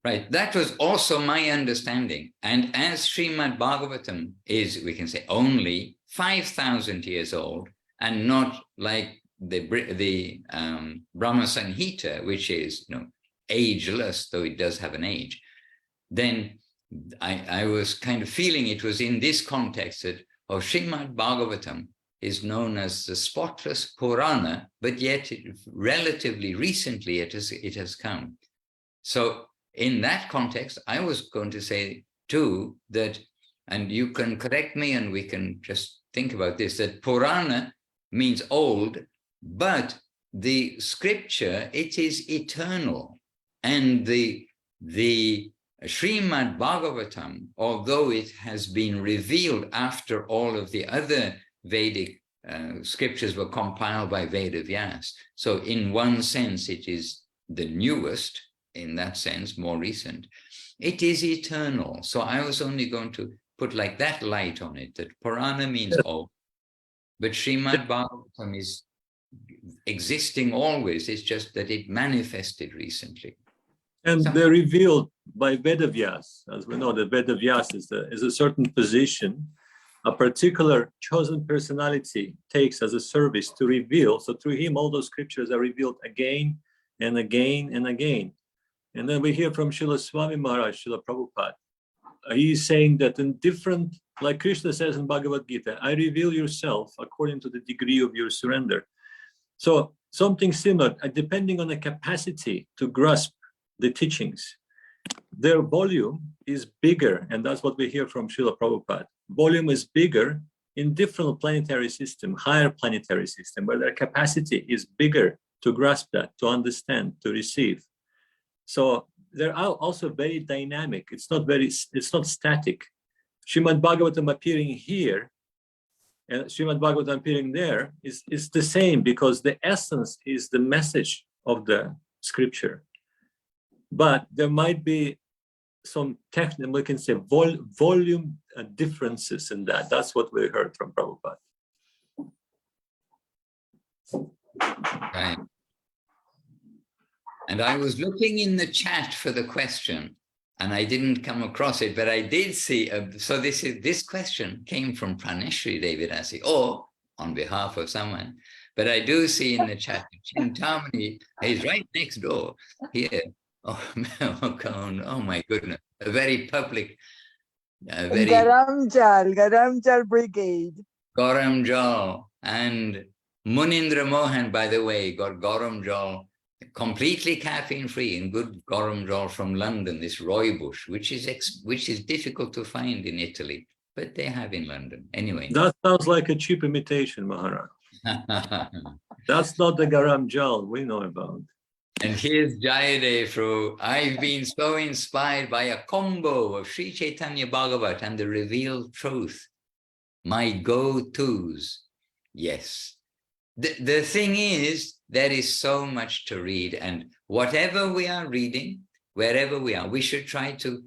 Right, that was also my understanding. And as Srimad Bhagavatam is, we can say, only 5,000 years old, and not like the Brahma Sanhita, which is ageless, though it does have an age, then I was kind of feeling it was in this context that Srimad Bhagavatam is known as the spotless Purana, but yet relatively recently it has come. So in that context, I was going to say too that, and you can correct me and we can just think about this, that Purana means old, but the scripture, it is eternal. And the Srimad Bhagavatam, although it has been revealed after all of the other Vedic scriptures were compiled by Vedavyas. So in one sense, it is the newest, in that sense, more recent. It is eternal. So I was only going to put like that light on it, that Purana means old, but Srimad Bhagavatam is existing always. It's just that it manifested recently. And they're revealed by Vedavyas. As we know, the Vedavyas is a certain position a particular chosen personality takes as a service to reveal. So through him, all those scriptures are revealed again and again and again. And then we hear from Srila Swami Maharaj, Srila Prabhupada. He's saying that in different, like Krishna says in Bhagavad Gita, I reveal yourself according to the degree of your surrender. So something similar, depending on the capacity to grasp the teachings, their volume is bigger, and that's what we hear from Srila Prabhupada. Volume is bigger in different planetary system, higher planetary system, where their capacity is bigger to grasp that, to understand, to receive. So they're also very dynamic. It's not static. Srimad Bhagavatam appearing here and Srimad Bhagavatam appearing there is the same, because the essence is the message of the scripture. But there might be some technical, we can say volume differences in that. That's what we heard from Prabhupada. Right. And I was looking in the chat for the question, and I didn't come across it, but I did see. So this question came from Praneshri Devidasi, or on behalf of someone. But I do see in the chat, Chintamani is right next door here. Oh my goodness! A very public, very Garam Jal Brigade. Garam Jal, and Munindra Mohan, by the way, got Garam Jal completely caffeine-free and good Garam Jal from London, this rooibos, which is difficult to find in Italy, but they have in London. Anyway. That sounds like a cheap imitation, Maharaj. That's not the Garam Jal we know about. And here's Jayadev through, I've been so inspired by a combo of Sri Chaitanya Bhagavat and the revealed truth. My go-tos. Yes. The thing is, there is so much to read, and whatever we are reading, wherever we are, we should try to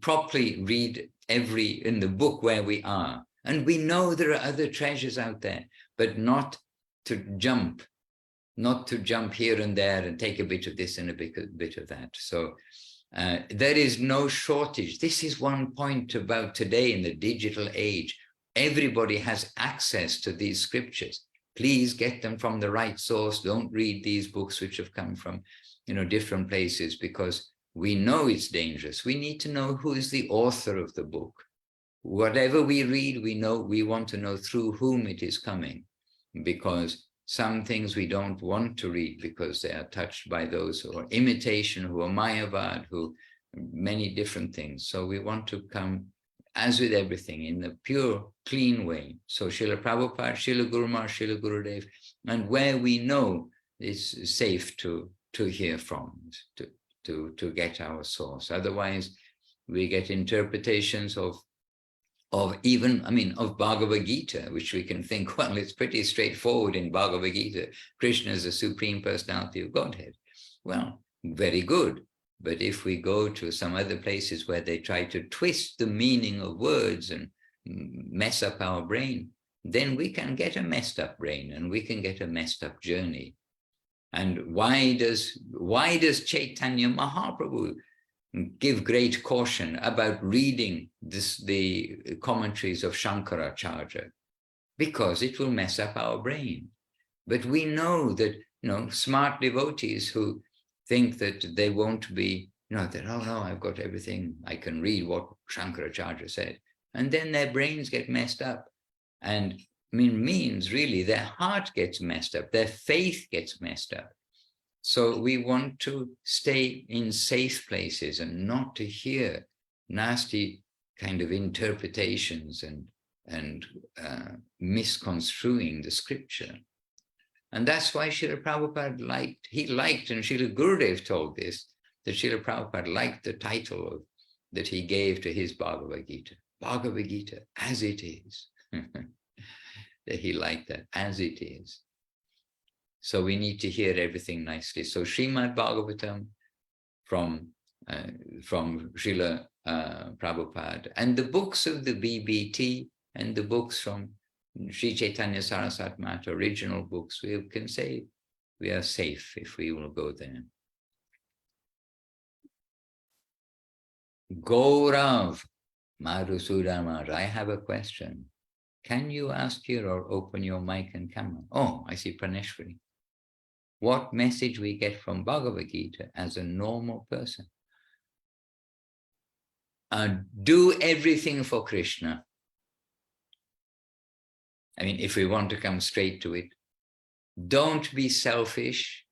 properly read in the book where we are. And we know there are other treasures out there, but not to jump here and there and take a bit of this and a bit of that. So there is no shortage. This is one point about today in the digital age. Everybody has access to these scriptures. Please get them from the right source. Don't read these books which have come from, different places, because we know it's dangerous. We need to know who is the author of the book. Whatever we read, we want to know through whom it is coming, because some things we don't want to read because they are touched by those who are imitation, who are Mayavad, who many different things. So we want to come, as with everything, in the pure, clean way. So Srila Prabhupada, Srila Guru Maharaj, Srila Gurudev, and where we know it's safe to hear from, to get our source. Otherwise, we get interpretations of Bhagavad Gita, which we can think, well, it's pretty straightforward in Bhagavad Gita. Krishna is the Supreme Personality of Godhead. Well, very good. But if we go to some other places where they try to twist the meaning of words and mess up our brain, then we can get a messed up brain and we can get a messed up journey. And why does Chaitanya Mahaprabhu give great caution about reading the commentaries of Shankaracharya? Because it will mess up our brain. But we know that, smart devotees who think that they won't be, that, oh no, I've got everything, I can read what Shankaracharya said. And then their brains get messed up. And means really their heart gets messed up, their faith gets messed up. So we want to stay in safe places and not to hear nasty kind of interpretations and misconstruing the scripture. And that's why Srila Prabhupada liked, and Srila Gurudev told this, that Srila Prabhupada liked the title that he gave to his Bhagavad Gita, as it is. That he liked that, as it is. So we need to hear everything nicely. So Srimad Bhagavatam from Srila Prabhupada, and the books of the BBT and the books from Sri Chaitanya Saraswati Mata, original books, we can say we are safe if we will go there. Gaurav Madhusudana, I have a question. Can you ask here or open your mic and camera? Oh, I see Praneshwari. What message we get from Bhagavad Gita as a normal person? Do everything for Krishna. I mean, if we want to come straight to it, don't be selfish,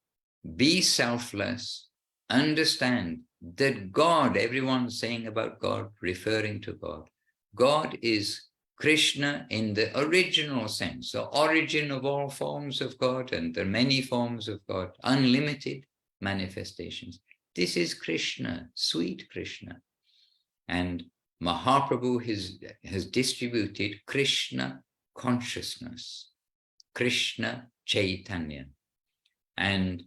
be selfless, understand that God, everyone's saying about God, referring to God. God is Krishna in the original sense, the origin of all forms of God and the many forms of God, unlimited manifestations. This is Krishna, sweet Krishna. And Mahaprabhu has distributed Krishna consciousness, Krishna Chaitanya. And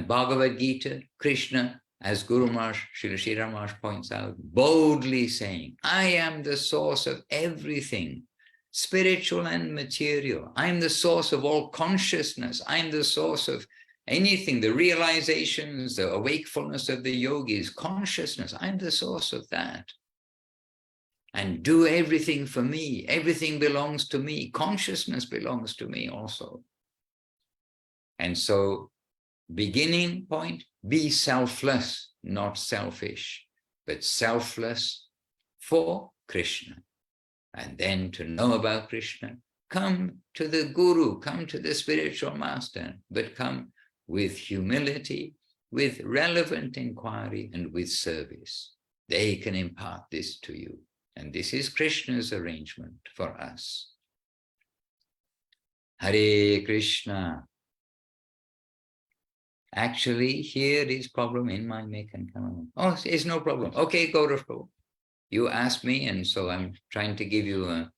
Bhagavad Gita, Krishna, as Guru Maharaj, Srila Maharaj points out, boldly saying, I am the source of everything, spiritual and material. I am the source of all consciousness. I am the source of anything, the realizations, the awakefulness of the yogis, consciousness. I am the source of that. And do everything for me. Everything belongs to me. Consciousness belongs to me also. And so, beginning point, be selfless, not selfish, but selfless for Krishna. And then to know about Krishna, come to the Guru, come to the spiritual master, but come with humility, with relevant inquiry, and with service. They can impart this to you. And this is Krishna's arrangement for us. Hare Krishna. Actually, here is problem in my make and come. Oh, it's no problem. Okay, Gaurav Prabhu. You asked me, and so I'm trying to give you a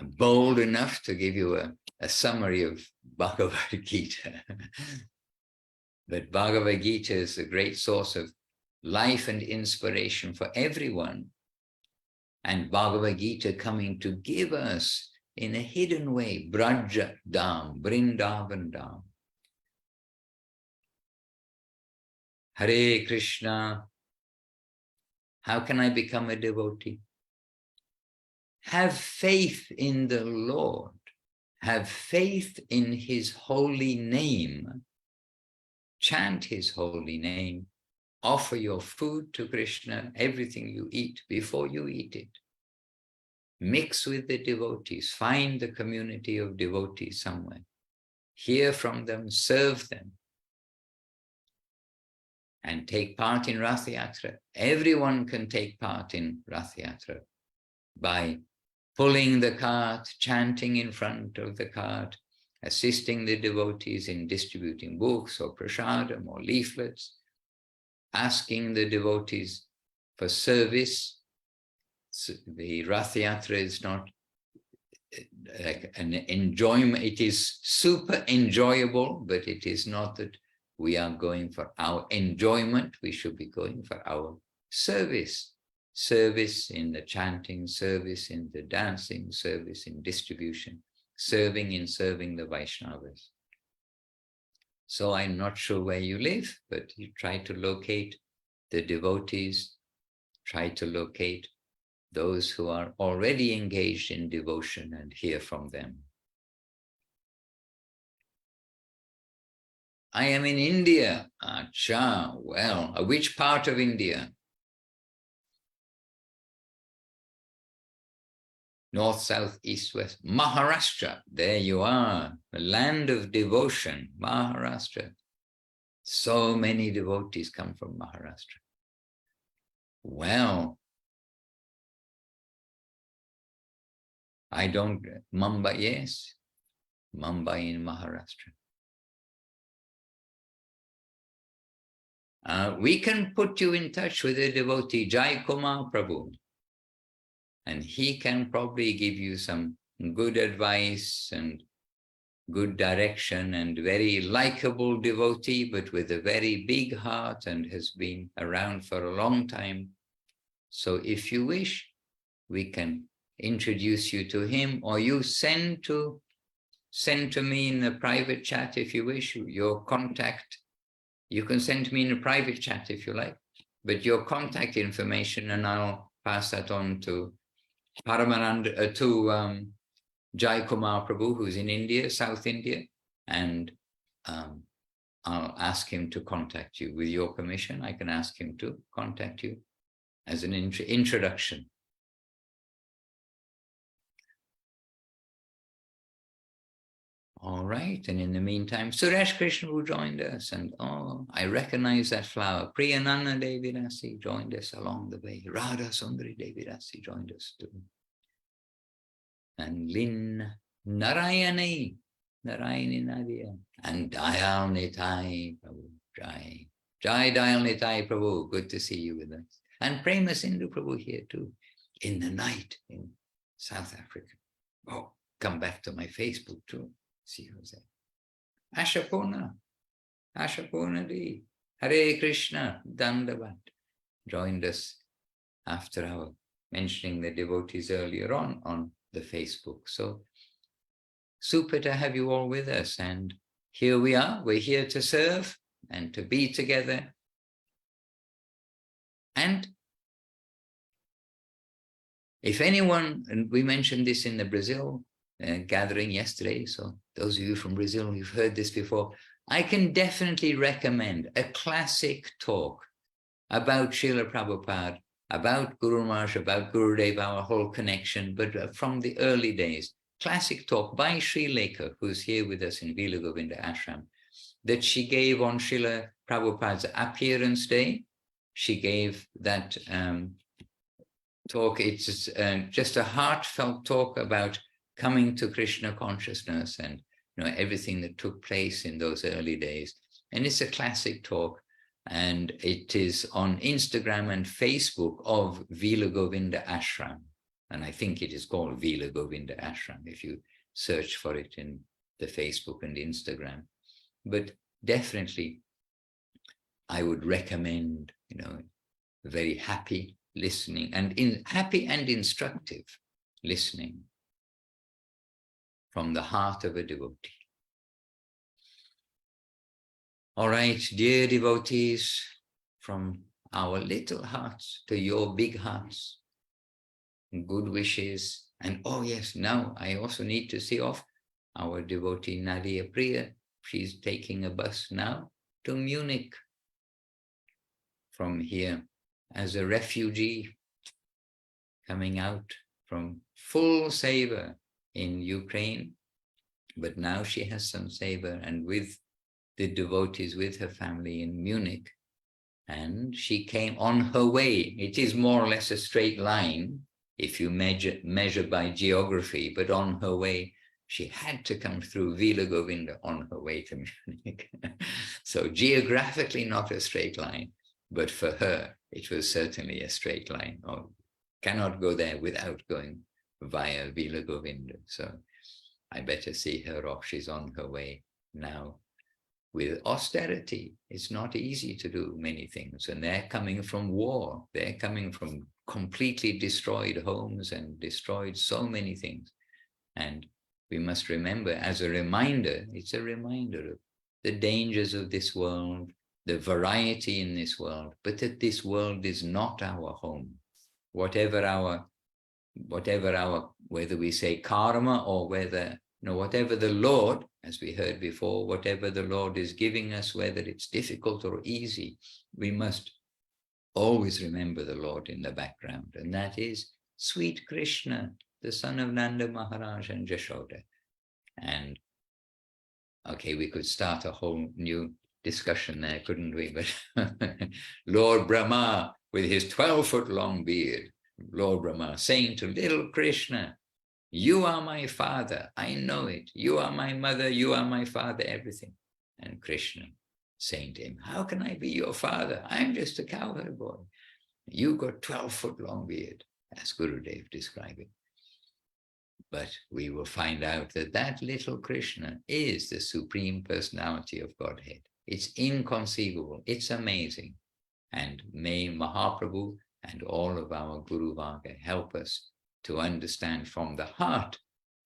bold enough to give you a summary of Bhagavad Gita. But Bhagavad Gita is a great source of life and inspiration for everyone. And Bhagavad Gita coming to give us in a hidden way, Braja Dham, Vrindavan Dham. Hare Krishna. How can I become a devotee? Have faith in the Lord. Have faith in his holy name. Chant his holy name. Offer your food to Krishna, everything you eat, before you eat it. Mix with the devotees. Find the community of devotees somewhere. Hear from them, serve them. And take part in Rath Yatra. Everyone can take part in Rath Yatra by pulling the cart, chanting in front of the cart, assisting the devotees in distributing books or prasadam or leaflets, asking the devotees for service. So the Rath Yatra is not like an enjoyment, it is super enjoyable, but it is not that we are going for our enjoyment, we should be going for our service. Service in the chanting, service in the dancing, service in distribution, serving in serving the Vaishnavas. So I'm not sure where you live, but you try to locate the devotees, try to locate those who are already engaged in devotion and hear from them. I am in India. Acha, well, which part of India? North, south, east, west. Maharashtra, there you are, the land of devotion, Maharashtra. So many devotees come from Maharashtra. Well, I don't, Mumbai, yes, Mumbai in Maharashtra. We can put you in touch with a devotee, Jai Kumar Prabhu, and he can probably give you some good advice and good direction, and very likable devotee, but with a very big heart and has been around for a long time. So if you wish, we can introduce you to him, or you send to me in a private chat if you wish, your contact. You can send to me in a private chat if you like, but your contact information, and I'll pass that on to Paramananda, to Jai Kumar Prabhu, who's in India, South India, and I'll ask him to contact you. With your permission, I can ask him to contact you as an introduction. All right, and in the meantime, Suresh Krishna who joined us, and oh, I recognize that flower. Priyananda Devidasi joined us along the way. Radha Sundari Devidasi joined us too. And Lin Narayani Nadia, and Dayal Nitai Prabhu, Jai Dayal Nitai Prabhu, good to see you with us. And Prema Sindhu Prabhu here too, in the night in South Africa. Oh, come back to my Facebook too. See who's there. Ashapurna Di, Hare Krishna, Dandavat, joined us after our mentioning the devotees earlier on the Facebook. So super to have you all with us. And here we are, we're here to serve and to be together. And if anyone, and we mentioned this in the Brazil gathering yesterday, so those of you from Brazil, you've heard this before, I can definitely recommend a classic talk about Srila Prabhupada, about Guru Maharaj, about Gurudev, our whole connection, but from the early days. Classic talk by Sri Lekha, who's here with us in Vila Govinda Ashram, that she gave on Srila Prabhupada's appearance day. She gave that talk. It's just a heartfelt talk about coming to Krishna consciousness and everything that took place in those early days. And it's a classic talk, and it is on Instagram and Facebook of Vila Govinda Ashram. And I think it is called Vila Govinda Ashram if you search for it in the Facebook and Instagram. But definitely, I would recommend, very happy listening and happy and instructive listening from the heart of a devotee. All right, dear devotees, from our little hearts to your big hearts, good wishes. And oh yes, now I also need to see off our devotee Nadia Priya. She's taking a bus now to Munich from here as a refugee coming out from full seva in Ukraine. But now she has some seva and with the devotees, with her family in Munich. And she came on her way. It is more or less a straight line if you measure by geography, but on her way, she had to come through Vila Govinda on her way to Munich. So geographically not a straight line, but for her, it was certainly a straight line. Or cannot go there without going via Vila Govinda. So I better see her off. She's on her way now. With austerity, it's not easy to do many things. And they're coming from war. They're coming from completely destroyed homes and destroyed so many things. And we must remember, as a reminder, it's a reminder of the dangers of this world, the variety in this world, but that this world is not our home. Whatever our, whether we say karma or whether, whatever the Lord, as we heard before, whatever the Lord is giving us, whether it's difficult or easy, we must always remember the Lord in the background. And that is sweet Krishna, the son of Nanda Maharaj and Jashoda. And okay, we could start a whole new discussion there, couldn't we? But Lord Brahma, with his 12-foot long beard, Lord Brahma saying to little Krishna, you are my father, I know it. You are my mother, you are my father, everything. And Krishna saying to him, how can I be your father? I'm just a cowherd boy. You got 12-foot long beard, as Gurudev described it. But we will find out that that little Krishna is the Supreme Personality of Godhead. It's inconceivable, it's amazing. And may Mahaprabhu and all of our Guru Varga help us to understand from the heart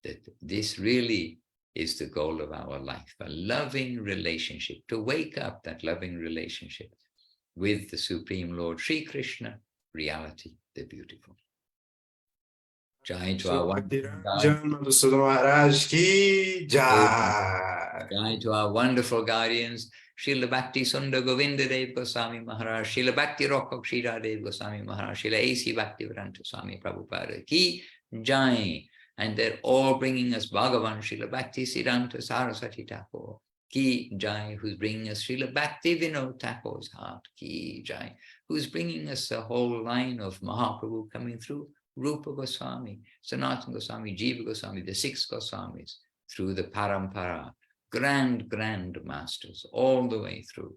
that this really is the goal of our life, a loving relationship, to wake up that loving relationship with the Supreme Lord, Sri Krishna, reality, the beautiful. Jai to our wonderful guide. Jan Madhusudan Maharaj ki jai. Jai to our wonderful guardians, Srila Bhakti Sundar Govinda Dev Goswami Maharaj, Srila Bhakti Rock Kshira Dev Goswami Maharaj, Srila A.C. Bhaktivedanta Swami Prabhupada ki jai. And they're all bringing us Bhagavan, Srila Bhakti Siddhanta Saraswati Thakur ki jai, who's bringing us Srila Bhakti Vinod Thakur's heart ki jai, who's bringing us the whole line of Mahaprabhu coming through Rupa Goswami, Sanatana Goswami, Jiva Goswami, the 6 Goswamis, through the Parampara, grand masters, all the way through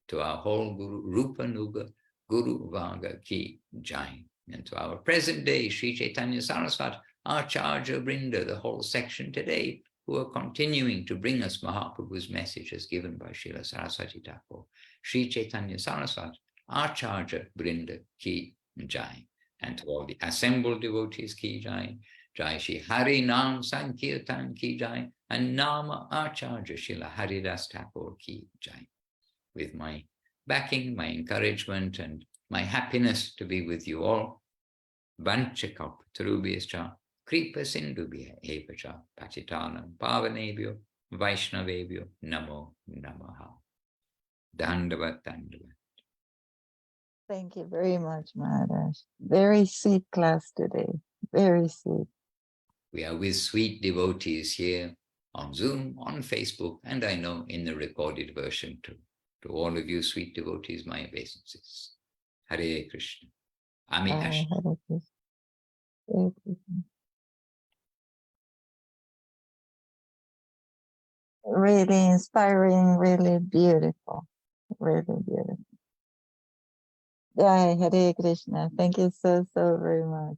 to our whole Guru, Rupa Nuga, Guru Vaga ki jai. And to our present day, Sri Chaitanya Saraswat, our Acharya Brinda, the whole section today, who are continuing to bring us Mahaprabhu's messages given by Srila Saraswati Thakur. Sri Chaitanya Saraswat, Acharya Brinda ki jai. And to all the assembled devotees ki jai. Jai Shri Hari Nam Sankirtan ki jai. And Nama Acharya Srila Haridas Thakur ki jai. With my backing, my encouragement, and my happiness to be with you all. Vanchakalpa Tarubhyascha Kripa Sindhubhya Evacha Patitanam Pavanebhyo Vaishnavebhyo Namo Namaha. Dandavat Dandavat. Thank you very much, Maharaj. Very sweet class today. Very sweet. We are with sweet devotees here on Zoom, on Facebook, and I know in the recorded version too. To all of you sweet devotees, my obeisances. Hare Krishna. Ami Ash. Hare Krishna. Hare Krishna. Really inspiring, really beautiful. Really beautiful. Jai Hare Krishna. Thank you so very much.